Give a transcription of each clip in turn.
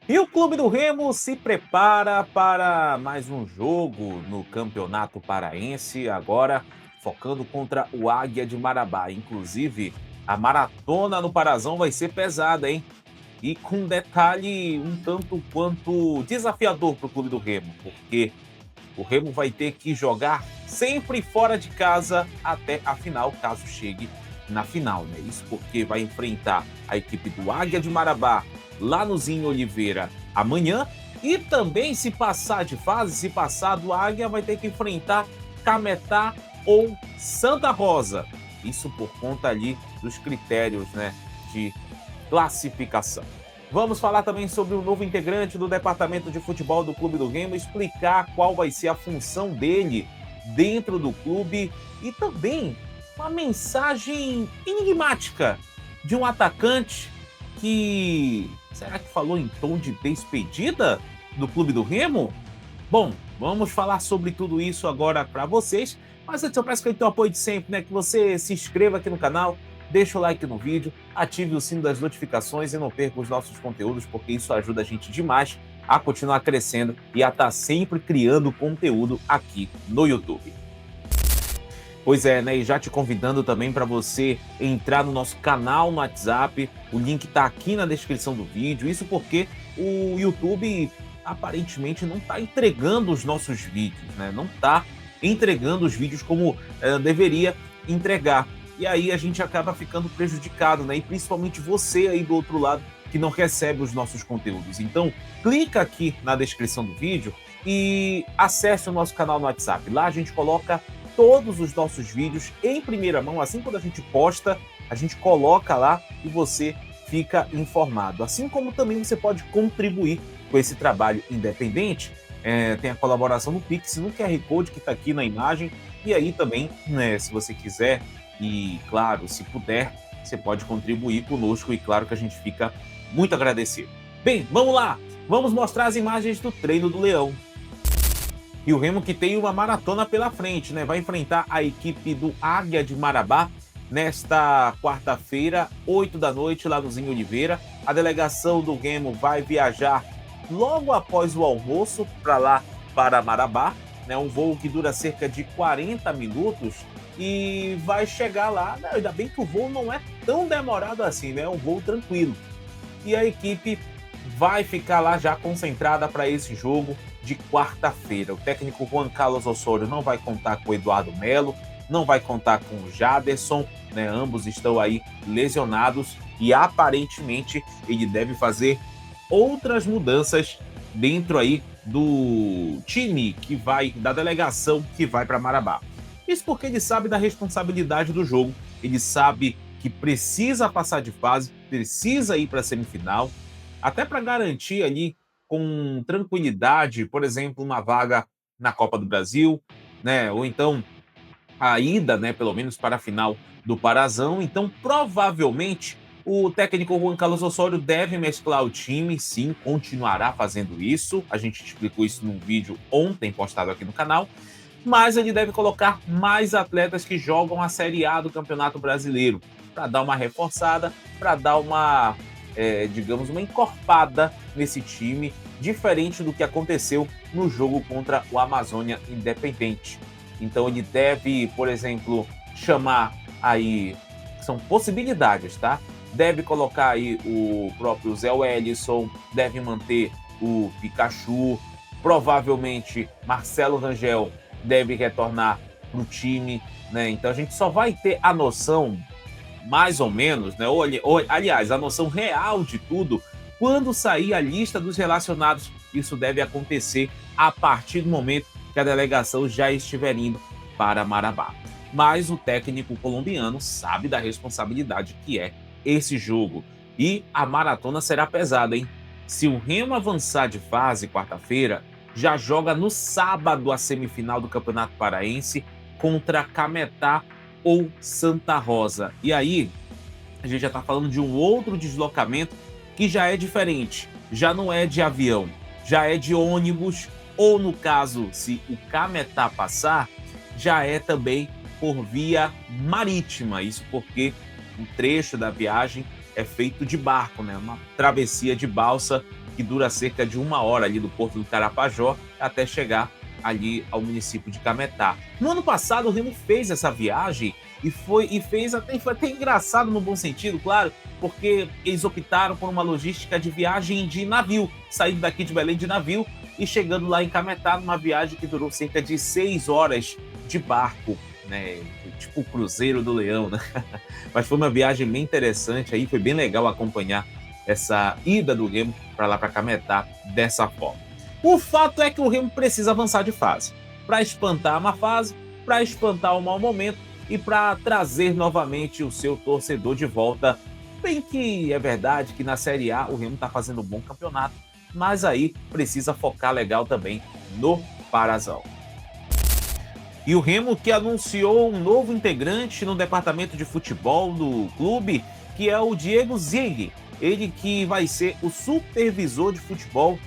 E o Clube do Remo se prepara para mais um jogo no Campeonato Paraense, agora focando contra o Águia de Marabá. Inclusive, a maratona no Parazão vai ser pesada, hein? E com um detalhe um tanto quanto desafiador para o Clube do Remo, porque o Remo vai ter que jogar sempre fora de casa até a final, caso chegue na final, né? Isso porque vai enfrentar a equipe do Águia de Marabá lá no Zinho Oliveira amanhã. E também, se passar de fase, se passar do Águia, vai ter que enfrentar Cametá ou Santa Rosa. Isso por conta ali dos critérios, né, de classificação. Vamos falar também sobre o novo integrante do departamento de futebol do Clube do Remo, explicar qual vai ser a função dele dentro do clube e também uma mensagem enigmática de um atacante que será que falou em tom de despedida do Clube do Remo? Bom, vamos falar sobre tudo isso agora para vocês. Mas antes eu peço que ele tenha o apoio de sempre, né? Que você se inscreva aqui no canal, deixa o like no vídeo, ative o sino das notificações e não perca os nossos conteúdos, porque isso ajuda a gente demais a continuar crescendo e a estar sempre criando conteúdo aqui no YouTube. Pois é, né? E já te convidando também para você entrar no nosso canal no WhatsApp. O link está aqui na descrição do vídeo. Isso porque o YouTube aparentemente não está entregando os nossos vídeos, né? Não está entregando os vídeos como deveria entregar. E aí a gente acaba ficando prejudicado, né? E principalmente você aí do outro lado que não recebe os nossos conteúdos. Então, clica aqui na descrição do vídeo e acesse o nosso canal no WhatsApp. Lá a gente coloca todos os nossos vídeos em primeira mão, assim quando a gente posta, a gente coloca lá e você fica informado. Assim como também você pode contribuir com esse trabalho independente, tem a colaboração no Pix, no QR Code que está aqui na imagem, e aí também, né, se você quiser e, claro, se puder, você pode contribuir conosco e claro que a gente fica muito agradecido. Bem, vamos lá! Vamos mostrar as imagens do treino do Leão. E o Remo que tem uma maratona pela frente, né? Vai enfrentar a equipe do Águia de Marabá nesta quarta-feira, 8 da noite, lá no Zinho Oliveira. A delegação do Remo vai viajar logo após o almoço para lá, para Marabá, né? Um voo que dura cerca de 40 minutos e vai chegar lá, né? Ainda bem que o voo não é tão demorado assim, né? É um voo tranquilo. E a equipe vai ficar lá já concentrada para esse jogo de quarta-feira. O técnico Juan Carlos Osório não vai contar com o Eduardo Melo, não vai contar com o Jaderson, né? Ambos estão aí lesionados e aparentemente ele deve fazer outras mudanças dentro aí do time que vai, da delegação que vai para Marabá. Isso porque ele sabe da responsabilidade do jogo, ele sabe que precisa passar de fase, precisa ir para a semifinal, até para garantir ali com tranquilidade, por exemplo, uma vaga na Copa do Brasil, né? Ou então a ida, né, pelo menos para a final do Parazão. Então, provavelmente, o técnico Juan Carlos Osório deve mesclar o time, sim, continuará fazendo isso. A gente explicou isso num vídeo ontem postado aqui no canal. Mas ele deve colocar mais atletas que jogam a Série A do Campeonato Brasileiro, para dar uma reforçada, para dar uma, digamos, uma encorpada nesse time, diferente do que aconteceu no jogo contra o Amazônia Independente. Então ele deve, por exemplo, chamar aí, são possibilidades, tá? Deve colocar aí o próprio Zé Wellison, deve manter o Pikachu, provavelmente Marcelo Rangel deve retornar para o time, né? Então a gente só vai ter a noção, mais ou menos, né? Ou, aliás, a noção real de tudo quando sair a lista dos relacionados. Isso deve acontecer a partir do momento que a delegação já estiver indo para Marabá. Mas o técnico colombiano sabe da responsabilidade que é esse jogo. E a maratona será pesada, hein? Se o Remo avançar de fase quarta-feira, já joga no sábado a semifinal do Campeonato Paraense contra Cametá ou Santa Rosa. E aí, a gente já está falando de um outro deslocamento que já é diferente. Já não é de avião, já é de ônibus, ou no caso, se o Cametá passar, já é também por via marítima. Isso porque um trecho da viagem é feito de barco, né? Uma travessia de balsa que dura cerca de 1 hora ali do Porto do Carapajó até chegar ali ao município de Cametá. No ano passado, o Remo fez essa viagem foi até engraçado no bom sentido, claro, porque eles optaram por uma logística de viagem de navio, saindo daqui de Belém de navio e chegando lá em Cametá numa viagem que durou cerca de 6 horas de barco, né? Tipo o Cruzeiro do Leão, né? Mas foi uma viagem bem interessante aí, foi bem legal acompanhar essa ida do Remo para lá para Cametá dessa forma. O fato é que o Remo precisa avançar de fase para espantar a má fase, para espantar o mau momento e para trazer novamente o seu torcedor de volta. Bem que é verdade que na Série A o Remo está fazendo um bom campeonato, mas aí precisa focar legal também no Parazão. E o Remo que anunciou um novo integrante no departamento de futebol do clube, que é o Diego Zig. Ele que vai ser o supervisor de futebol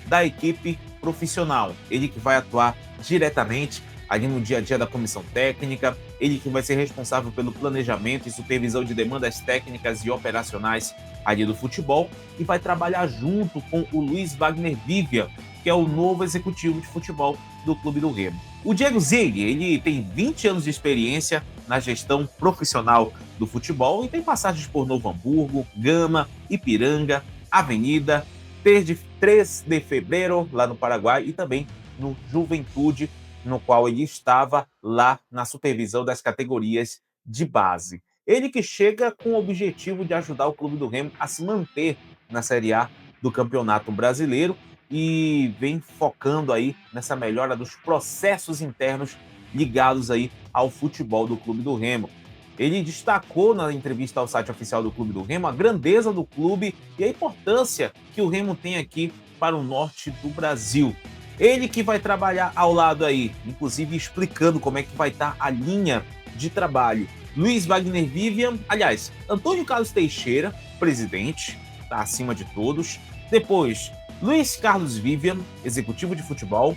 da equipe profissional. Ele que vai atuar diretamente ali no dia a dia da comissão técnica, ele que vai ser responsável pelo planejamento e supervisão de demandas técnicas e operacionais ali do futebol e vai trabalhar junto com o Luiz Wagner Vivian, que é o novo executivo de futebol do Clube do Remo. O Diego Zig, ele tem 20 anos de experiência na gestão profissional do futebol e tem passagens por Novo Hamburgo, Gama, Ipiranga, Avenida, 3 de Fevereiro, lá no Paraguai, e também no Juventude, no qual ele estava lá na supervisão das categorias de base. Ele que chega com o objetivo de ajudar o Clube do Remo a se manter na Série A do Campeonato Brasileiro e vem focando aí nessa melhora dos processos internos ligados aí ao futebol do Clube do Remo. Ele destacou na entrevista ao site oficial do Clube do Remo a grandeza do clube e a importância que o Remo tem aqui para o norte do Brasil. Ele que vai trabalhar ao lado aí, inclusive explicando como é que vai estar a linha de trabalho. Luiz Wagner Vivian, aliás, Antônio Carlos Teixeira, presidente, está acima de todos. Depois, Luiz Carlos Vivian, executivo de futebol.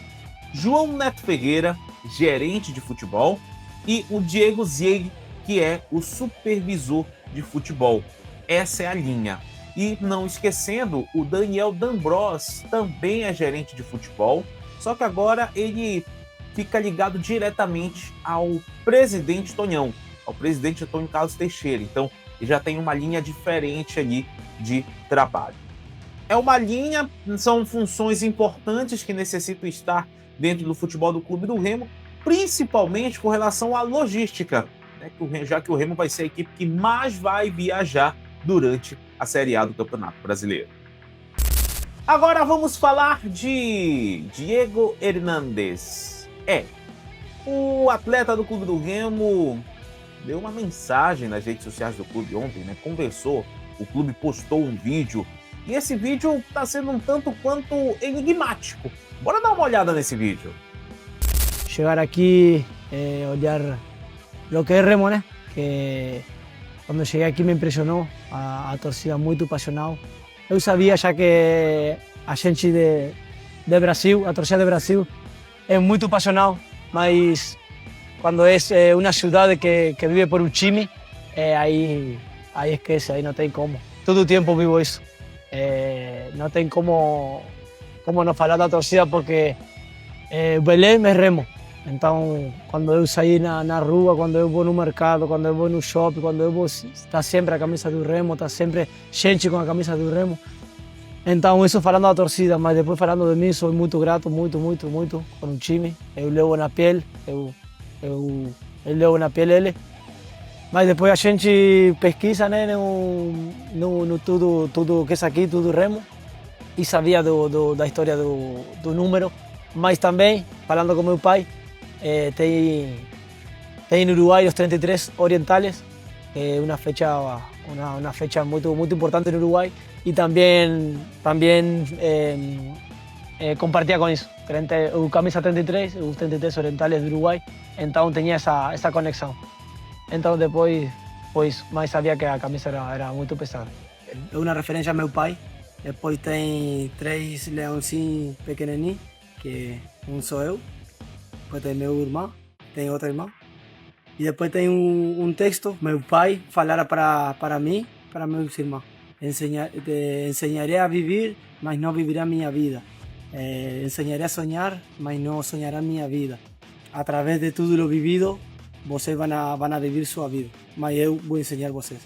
João Neto Ferreira, gerente de futebol. E o Diego Zieg, que é o supervisor de futebol. Essa é a linha. E não esquecendo, o Daniel D'Ambros também é gerente de futebol, só que agora ele fica ligado diretamente ao presidente Tonhão, ao presidente Antônio Carlos Teixeira. Então, já tem uma linha diferente ali de trabalho. É uma linha, são funções importantes que necessitam estar dentro do futebol do Clube do Remo, principalmente com relação à logística, né? Já que o Remo vai ser a equipe que mais vai viajar durante a Série A do Campeonato Brasileiro. Agora vamos falar de Diego Hernández. O atleta do Clube do Remo deu uma mensagem nas redes sociais do clube ontem, né? Conversou, o clube postou um vídeo e esse vídeo está sendo um tanto quanto enigmático. Bora dar uma olhada nesse vídeo. Llegar aquí, olhar lo que es Remo, né? Que quando cheguei aqui me impressionou a torcida muito passional. Eu sabia já que a gente de Brasil, a torcida de Brasil, é muito passional, mas quando é uma cidade que vive por um time, aí esquece, aí não tem como. Todo o tempo vivo isso. Não tem como não falar da torcida porque Belém é Remo. Então, quando eu sair na rua, quando eu vou no mercado, quando eu vou no shopping, quando eu vou, está sempre a camisa do Remo, está sempre gente com a camisa do Remo. Então, isso falando da torcida, mas depois falando de mim, sou muito grato, muito com o time. Eu levo na pele, eu levo na pele ele. Mas depois a gente pesquisa, né, no tudo que é aqui, tudo Remo, e sabia da história do número. Mas também, falando com meu pai, tem no Uruguai os 33 orientales, una fecha muy importante en Uruguay, y también compartía con eso, camisa 33, os 33 orientales de Uruguay, entonces tenía esa conexión. Entonces después, pues, mais sabía que a camisa era muito pesada. É uma referência a meu pai. Depois tem 3 leãozinhos pequenininhos, que um sou eu. Depois tem meu irmão, tem outro irmão. E depois tem um texto, meu pai falara para mim, para meus irmãos. Enseñaré a vivir mas não viverá minha vida. Ensinarei a sonhar, mas não sonhará minha vida. Através de tudo o vivido, vocês vão viver sua vida, mas eu vou ensinar vocês.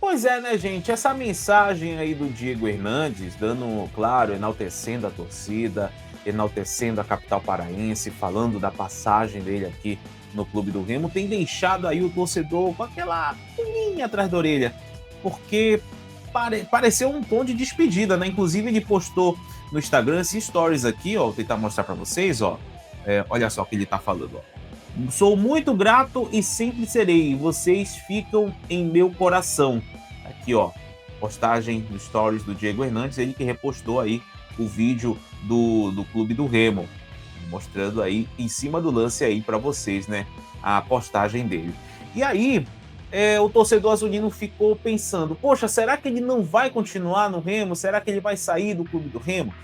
Pois é, né, gente? Essa mensagem aí do Diego Hernandes, dando, claro, enaltecendo a torcida, enaltecendo a capital paraense, falando da passagem dele aqui no Clube do Remo, tem deixado aí o torcedor com aquela pulguinha atrás da orelha, porque pareceu um tom de despedida, né? Inclusive ele postou no Instagram esses stories aqui, ó, vou tentar mostrar para vocês, ó. Olha só o que ele tá falando, ó. Sou muito grato e sempre serei. Vocês ficam em meu coração. Aqui, ó, postagem no stories do Diego Hernandes, ele que repostou aí o vídeo do Clube do Remo, mostrando aí em cima do lance aí para vocês, né, a postagem dele. E aí, o torcedor azulino ficou pensando, poxa, será que ele não vai continuar no Remo? Será que ele vai sair do Clube do Remo?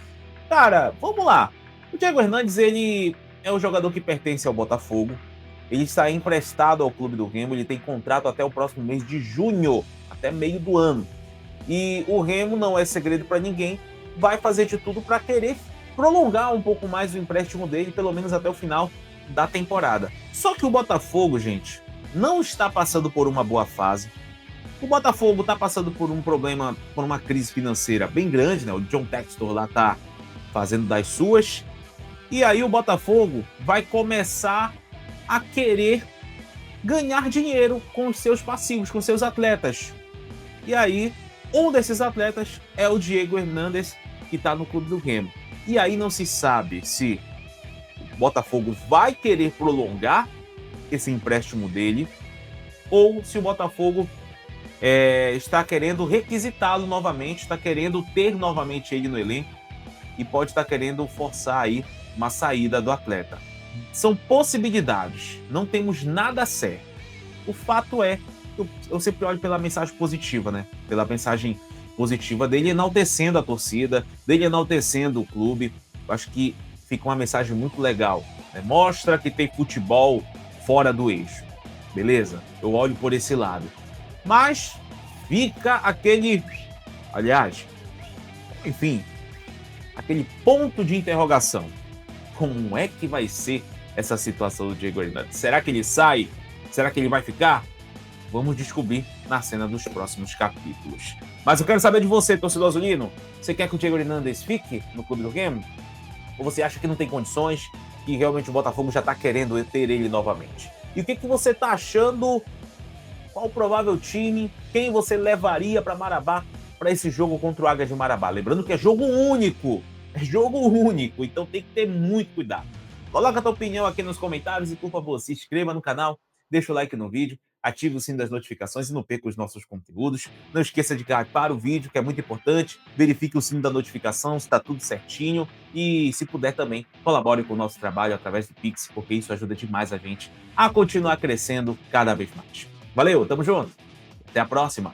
Cara, vamos lá. O Diego Hernandes, ele é um jogador que pertence ao Botafogo. Ele está emprestado ao Clube do Remo, ele tem contrato até o próximo mês de junho, até meio do ano. E o Remo, não é segredo para ninguém, vai fazer de tudo para querer prolongar um pouco mais o empréstimo dele, pelo menos até o final da temporada. Só que o Botafogo, gente, não está passando por uma boa fase. O Botafogo está passando por um problema, por uma crise financeira bem grande, né? O John Textor lá está fazendo das suas. E aí o Botafogo vai começar a querer ganhar dinheiro com os seus passivos, com seus atletas. E aí, um desses atletas é o Diego Hernandes, que está no Clube do Remo. E aí não se sabe se o Botafogo vai querer prolongar esse empréstimo dele ou se o Botafogo está querendo requisitá-lo novamente, está querendo ter novamente ele no elenco e pode estar querendo forçar aí uma saída do atleta. São possibilidades, não temos nada certo. O fato é, eu sempre olho pela mensagem positiva, né? Pela mensagem positiva dele enaltecendo a torcida, dele enaltecendo o clube. Eu acho que fica uma mensagem muito legal, né? Mostra que tem futebol fora do eixo, beleza? Eu olho por esse lado. Mas fica aquele, aliás, enfim, aquele ponto de interrogação. Como é que vai ser essa situação do Diego Hernandes? Será que ele sai? Será que ele vai ficar? Vamos descobrir na cena dos próximos capítulos. Mas eu quero saber de você, torcedor azulino. Você quer que o Diego Hernandes fique no Clube do Remo? Ou você acha que não tem condições, que realmente o Botafogo já está querendo ter ele novamente? E o que você está achando? Qual o provável time? Quem você levaria para Marabá para esse jogo contra o Águia de Marabá? Lembrando que é jogo único. É jogo único, então tem que ter muito cuidado. Coloca a tua opinião aqui nos comentários e, por favor, se inscreva no canal, deixa o like no vídeo, ative o sino das notificações e não perca os nossos conteúdos. Não esqueça de clicar para o vídeo, que é muito importante. Verifique o sino da notificação, se está tudo certinho. E, se puder também, colabore com o nosso trabalho através do Pix, porque isso ajuda demais a gente a continuar crescendo cada vez mais. Valeu, tamo junto. Até a próxima.